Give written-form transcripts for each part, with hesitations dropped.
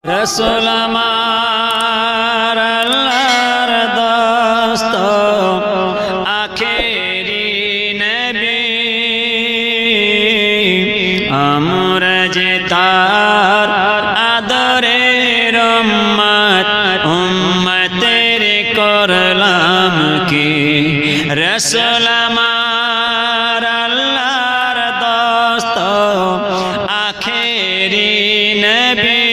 रसूल हमार अल्लाहर दोस्त आखिरी नबी আমরা যে তার আদরের উম্মত উম্মতের করলাম কি রসুল আমার আল্লাহর দোস্ত আখেরি নবী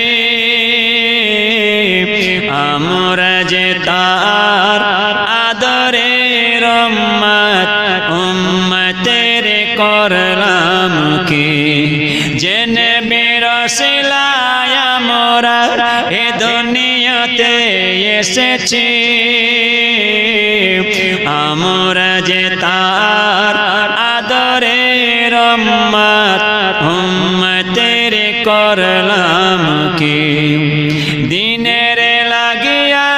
আমরা যে তার আদরের উম্মত উম্মতের করলাম কি জেনে বিরসিলায় আমরা এ দুনিয়াতে এসেছি আমরা যে তার আদরের উম্মত উম্মতের করলাম কি দিনের লাগিয়া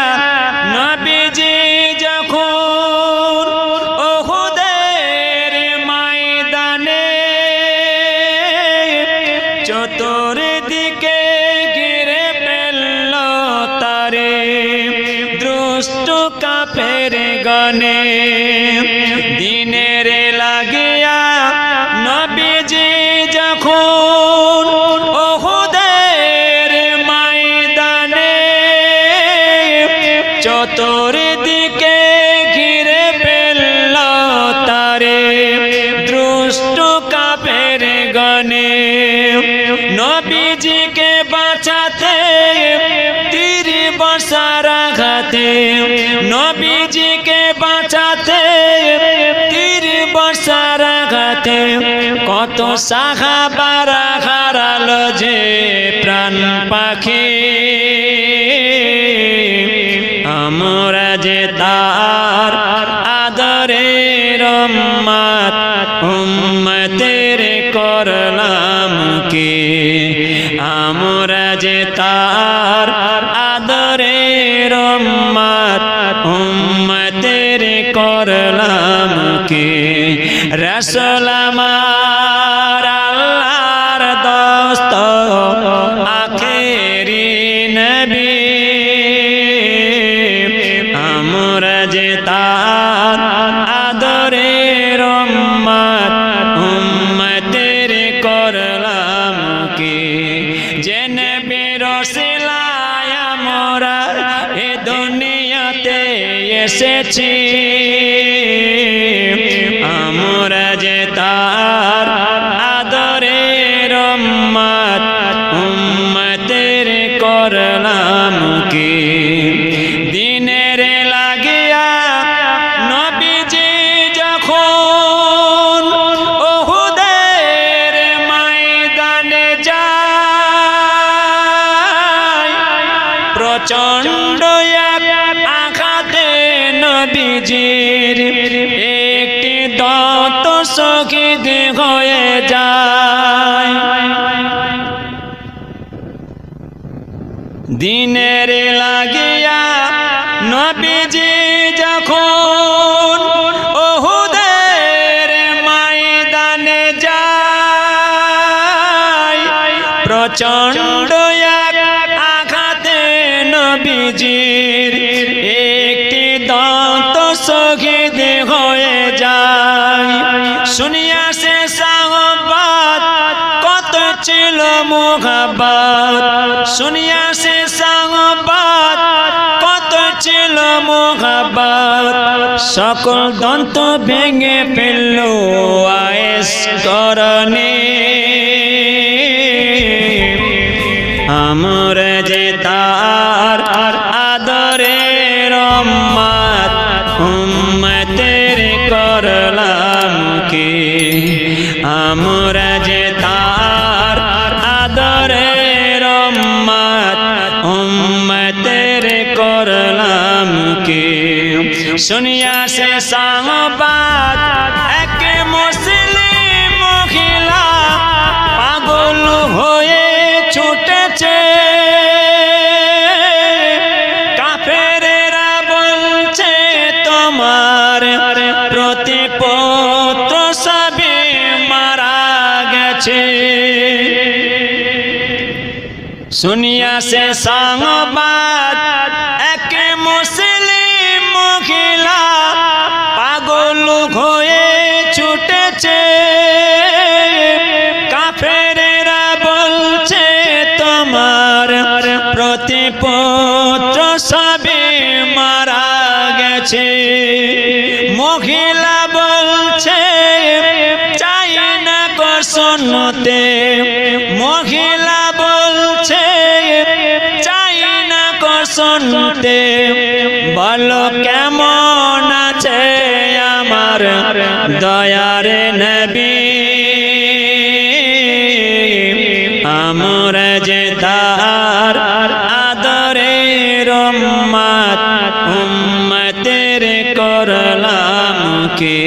নবীজি যখন উহুদের ময়দানে চতুর্দিকে ঘিরে ফেলল তারে দুষ্ট কাফের গণে দিনের লাগিয়া নবীজি যখন উহুদের ময়দানে চতুর্দিকে ঘিরে ফেলল তারে দুষ্ট কাফের গণে নবীজিকে বাঁচাতে তীর বর্ষার আঘাতে নবীজিকে বাঁচাতে তীর বর্ষার আঘাতে কত সাহাবারা হারালো যে প্রাণ পাখি আমরা যে তার আদরের উম্মত উম্মতের করলাম কি আমরা যে তার আদরের উম্মত উম্মতের করলাম কি রসূল আমার আল্লাহর দোস্ত আখেরি নবী আমরা যে তার আদরের উম্মত উম্মতের করলাম কি জেনে বিরসিলায় আমরা এ দুনিয়াতে এসেছি আমরা যে তার আদরের উম্মত উম্মতের করলাম কি দিনের লাগিয়া নবীজি যখন উহুদের ময়দানে যায় প্রচন্ড এক আঘাতে নবীজির একটি দাঁত শহীদ হয়ে যায় দিনের লাগিয়া নবীজি যখন উহুদের ময়দানে যায় প্রচন্ড এক আঘাতে নবীজির একটি দাঁত শহীদ হয়ে যায় শুনিয়া সে সাহাবাত কত ছিল মুহাব্বত শুনিয়া সে সাহাবাত কত ছিল মুহাব্বত সকল দন্ত ভেঙে ফেলল আয়েশ করণে আমরা যে তার আদরের উম্মত উম্মতের করলাম কি আমরা যে তার আদরের উম্মত উম্মতের করলাম কি শুনিয়া সে সাহাবাত এক মুসলিম মহিলা পাগল হয়ে ছুটেছে কাফেরেরা বলছে তোমার প্রতিপত্র সবে মারা গেছে। सुनिया আসে সংবাদ এক মুসলিম মহিলা পাগল হয়ে ছুটেছে কাফেরেরা বলছে তোমার প্রতিপুত্র সবে মারা গেছে মহিলা বলছে চাই না গো শুনতে মহিলা বলছে চাই না গো শুনতে বলো কেমন আছে আমার দয়ার নবী আমরা যে তার আদরের উম্মত উম্মতের করলাম কি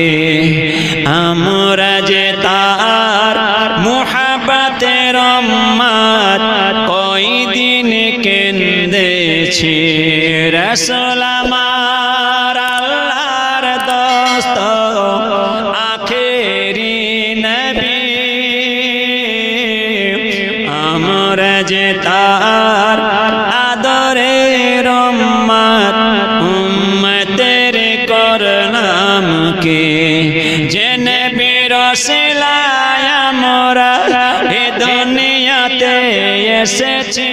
আমরা যে তার মুহাব্বতের উম্মত কই দিন কেঁদেছি রাসূল আমার আল্লাহর দোস্ত আখেরি নবী আমরা যে তার আদরের উম্মত উম্মতের করলাম কি যে নবীর ওসিলায় আমরা এ দুনিয়াতে এসেছি